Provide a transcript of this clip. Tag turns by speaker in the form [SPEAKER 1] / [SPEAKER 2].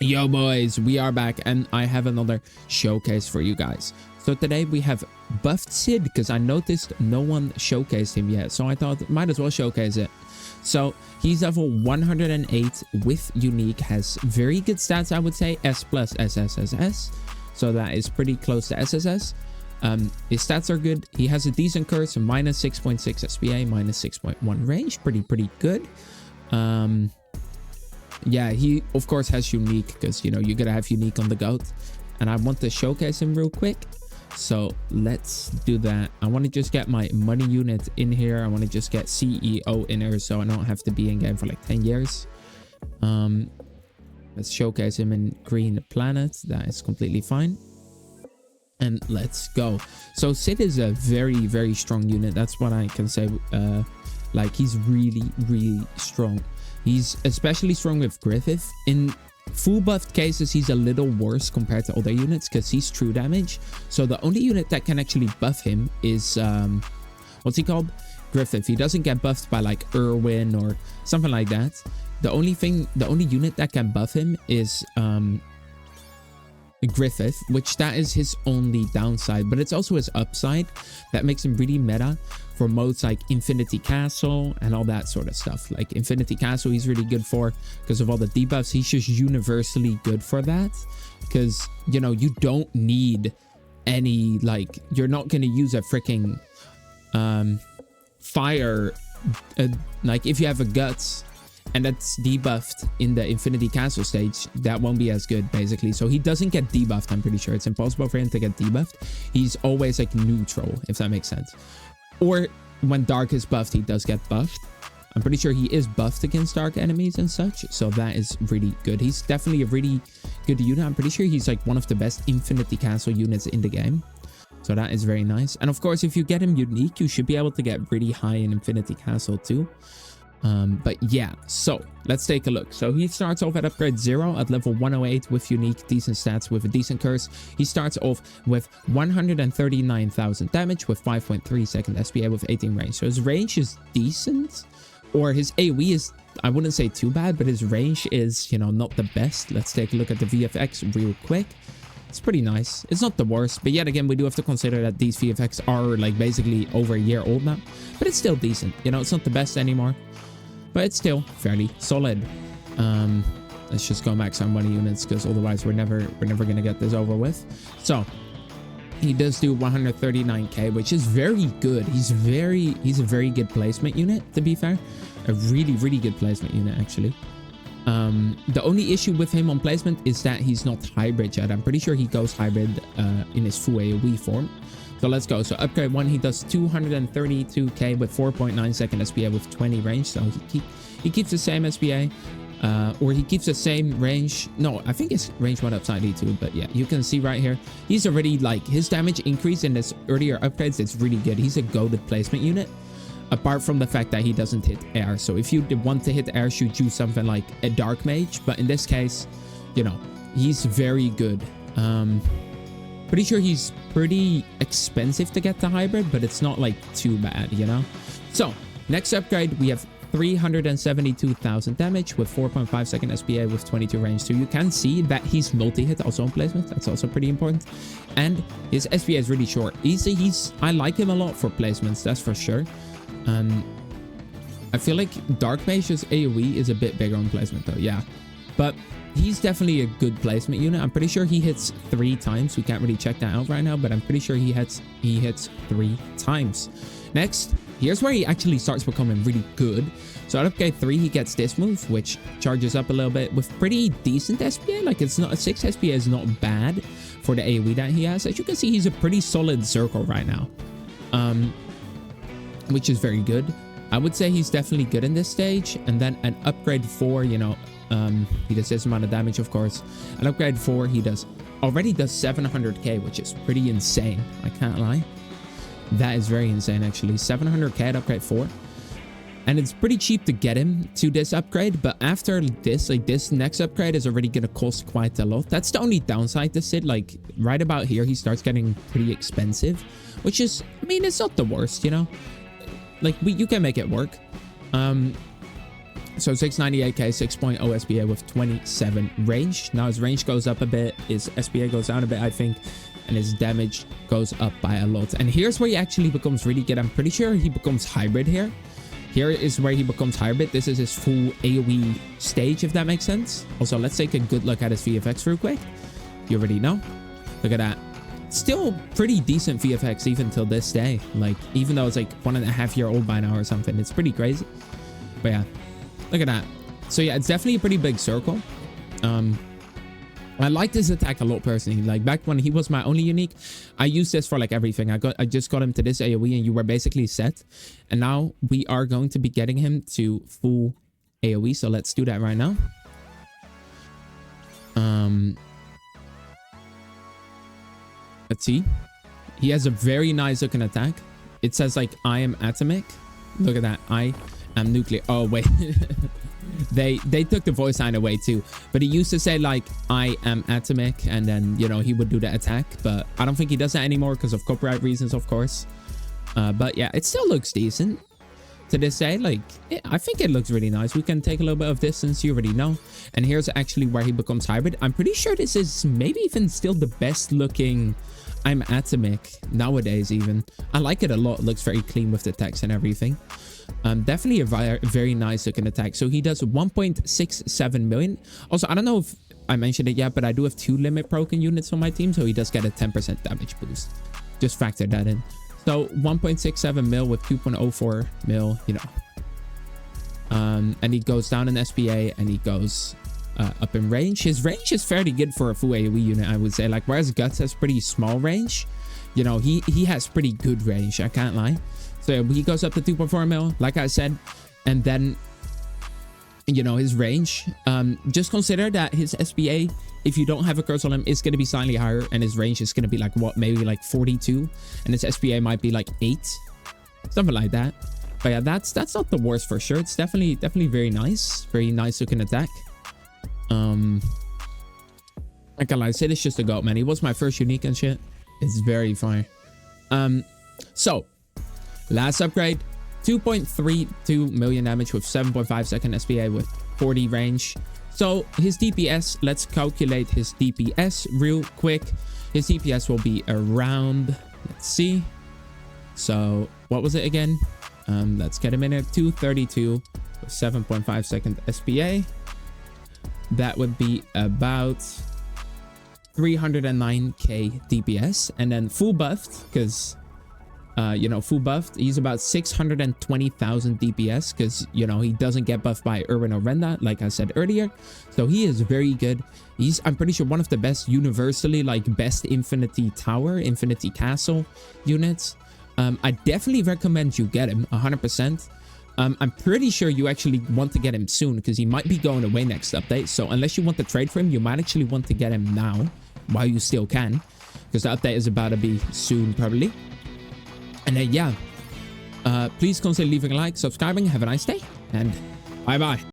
[SPEAKER 1] Yo boys, we are back and I have another showcase for you guys. So today we have buffed Sid because I noticed no one showcased him yet. So I thought might as well showcase it. So he's level 108 with unique, has very good stats, I would say, S plus SSSS. So that is pretty close to SSS. His stats are good. He has a decent curse, minus 6.6 SPA, minus 6.1 range. Pretty good. Yeah, he of course has unique because, you know, you gotta have unique on the goat. And I want to showcase him real quick. So let's do that. I want to just get my money unit in here. I want to just get CEO in here so I don't have to be in game for like 10 years. Let's showcase him in green planet. That is completely fine. And let's go. So Sid is a very strong unit. That's what I can say. Like, he's really strong. He's especially strong with Griffith. In full buffed cases, he's a little worse compared to other units because he's true damage. So the only unit that can actually buff him is what's he called? Griffith. He doesn't get buffed by like Irwin or something like that. The only unit that can buff him is Griffith, which that is his only downside, but it's also his upside that makes him really meta for modes like Infinity Castle and all that sort of stuff. Like Infinity Castle he's really good for because of all the debuffs. He's just universally good for that because, you know, you don't need any, like, you're not going to use a freaking fire like if you have a guts and that's debuffed in the Infinity Castle stage, that won't be as good basically. So he doesn't get debuffed. I'm pretty sure it's impossible for him to get debuffed. He's always like neutral, if that makes sense. Or when Dark is buffed, he does get buffed. I'm pretty sure he is buffed against Dark enemies and such. So that is really good. He's definitely a really good unit. I'm pretty sure he's like one of the best Infinity Castle units in the game. So that is very nice. And of course, if you get him unique, you should be able to get really high in Infinity Castle too. But yeah, so let's take a look. So he starts off at upgrade 0 at level 108 with unique, decent stats with a decent curse. He starts off with 139,000 damage with 5.3 second SPA with 18 range. So his range is decent, or his AoE is, I wouldn't say too bad, but his range is, you know, not the best. Let's take a look at the VFX real quick. It's pretty nice. It's not the worst, but yet again, we do have to consider that these VFX are like basically over a year old now, but it's still decent. You know, it's not the best anymore, but it's still fairly solid. Let's just go max our money units because otherwise we're never gonna get this over with. So he does do 139k, which is very good. He's a very good placement unit, to be fair. A really good placement unit actually. The only issue with him on placement is that he's not hybrid yet. I'm pretty sure he goes hybrid in his full AoE form. So let's go. So upgrade 1, he does 232k with 4.9 second SPA with 20 range. So he keeps the same SPA, or he keeps the same range. No, I think it's range 1 upside E2, but yeah, you can see right here, he's already like, his damage increase in his earlier upgrades, it's really good. He's a goated placement unit, apart from the fact that he doesn't hit air. So if you want to hit air, should choose something like a Dark Mage, but in this case, you know, he's very good. Pretty sure he's pretty expensive to get the hybrid, but it's not like too bad, you know. So next upgrade, we have 372,000 damage with 4.5 second SPA with 22 range. So you can see that he's multi-hit also on placement. That's also pretty important. And his SPA is really short. I like him a lot for placements, that's for sure. I feel like Dark Mage's AoE is a bit bigger on placement though, yeah. But he's definitely a good placement unit. I'm pretty sure he hits 3 times. We can't really check that out right now, but I'm pretty sure he hits 3 times. Next, here's where he actually starts becoming really good. So at upgrade 3, he gets this move, which charges up a little bit with pretty decent SPA. Like, it's not a 6 SPA is not bad for the AoE that he has. As you can see, he's a pretty solid circle right now, which is very good. I would say he's definitely good in this stage. And then an upgrade 4, you know, he does this amount of damage, of course. An upgrade 4, he already does 700k, which is pretty insane. I can't lie. That is very insane, actually. 700k at upgrade 4. And it's pretty cheap to get him to this upgrade. But after this, like this next upgrade is already going to cost quite a lot. That's the only downside to Sid. Like right about here, he starts getting pretty expensive, which is, I mean, it's not the worst, you know. Like you can make it work. So 698k, 6.0 SPA with 27 range. Now his range goes up a bit, his SPA goes down a bit, I think, and his damage goes up by a lot. And here's where he actually becomes really good. I'm pretty sure he becomes hybrid here. Here is where he becomes hybrid. This is his full AoE stage, if that makes sense. Also, let's take a good look at his VFX real quick. You already know. Look at that. Still pretty decent VFX even till this day. Like, even though it's like 1.5 year old by now or something. It's pretty crazy. But yeah. Look at that. So yeah, it's definitely a pretty big circle. I like this attack a lot personally. Like back when he was my only unique, I used this for like everything. I just got him to this AoE and you were basically set. And now we are going to be getting him to full AoE. So let's do that right now. Let's see. He has a very nice looking attack. It says like, I am atomic. Look at that. I am nuclear. Oh, wait. They took the voice line away too. But he used to say like, I am atomic. And then, you know, he would do the attack. But I don't think he does that anymore because of copyright reasons, of course. But yeah, it still looks decent. To this day, like, I think it looks really nice. We can take a little bit of distance, you already know. And here's actually where he becomes hybrid. I'm pretty sure this is maybe even still the best looking I'm atomic nowadays even. I like it a lot. It looks very clean with the text and everything. Definitely a very nice looking attack. So he does 1.67 million. Also, I don't know if I mentioned it yet, but I do have 2 limit broken units on my team. So he does get a 10% damage boost. Just factor that in. So 1.67 mil with 2.04 mil, you know. And he goes down in SPA and he goes up in range. His range is fairly good for a full AoE unit, I would say. Like, whereas Guts has pretty small range, you know, he has pretty good range, I can't lie. So he goes up to 2.4 mil, like I said. And then, you know, his range, just consider that his SPA, if you don't have a curse on him, is going to be slightly higher, and his range is going to be like what, maybe like 42, and his SPA might be like 8, something like that. But yeah, that's not the worst for sure. It's definitely very nice looking attack. Like I said, it's just a goat, man. He was my first unique and shit. It's very fire. So last upgrade, 2.32 million damage with 7.5 second SPA with 40 range. So his DPS, let's calculate his DPS real quick. His DPS will be around, let's see. So what was it again? Let's get him in at 232 with 7.5 second SPA. That would be about 309k DPS. And then full buffed, because you know, full buffed, he's about 620,000 DPS because, you know, he doesn't get buffed by Urban or Renda, like I said earlier. So he is very good. He's, I'm pretty sure, one of the best universally, like, best Infinity Tower, Infinity Castle units. I definitely recommend you get him 100%. I'm pretty sure you actually want to get him soon because he might be going away next update. So unless you want to trade for him, you might actually want to get him now while you still can, because the update is about to be soon probably. And then, yeah, please consider leaving a like, subscribing. Have a nice day, and bye-bye.